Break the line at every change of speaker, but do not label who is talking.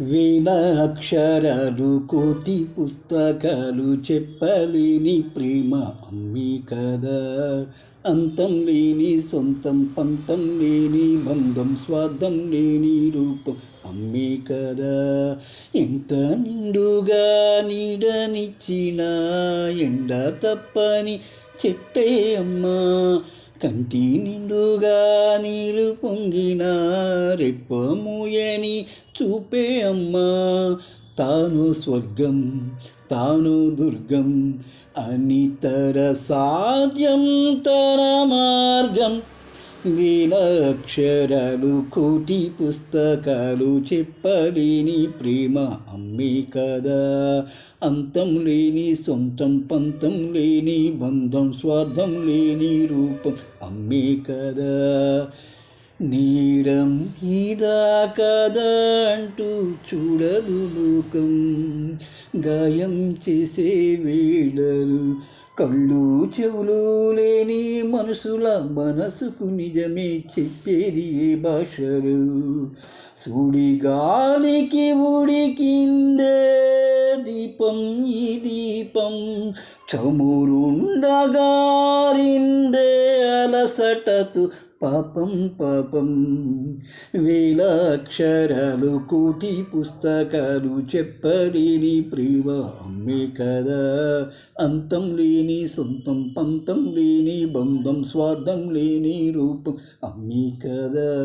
వేల అక్షరాలు కోటి పుస్తకాలు చెప్పలేని ప్రేమ అమ్మి కదా. అంతం లేని సొంతం పంతం లేని బంధం స్వార్థం లేని రూపం అమ్మి కదా. ఎంత నిండుగా నీడనిచ్చిన ఎండ తప్పని చెట్టే అమ్మా. కంటి నిండుగా నీరు పొంగిన రెప్ప మూయని చూపే అమ్మా. తాను స్వర్గం తాను దుర్గం అనితర సాధ్యం తన మార్గం. వేల అక్షరాలు కోటి పుస్తకాలు చెప్పలేని ప్రేమ అమ్మే కదా. అంతం లేని సొంతం పంతం లేని బంధం స్వార్థం లేని రూపం అమ్మే కదా. నేరం ఇదా కదా అంటూ చూడదు లోకం. గాయం చేసే వేళలు కళ్ళు చెవులు లేని మనుషుల మనసుకు నిజమే చెప్పేది ఏ భాషలు. సుడిగాలికి ఉడికిందే దీపం ఈ దీపం. చమురుండగారిందే అలసటతో పాపం పాపం. వేల అక్షరాలు కోటి పుస్తకాలు చెప్పలేని ప్రేమ అమ్మే కదా. అంతం లేని సొంతం పంతం లేని బంధం స్వార్థం లేని రూపం అమ్మే కదా.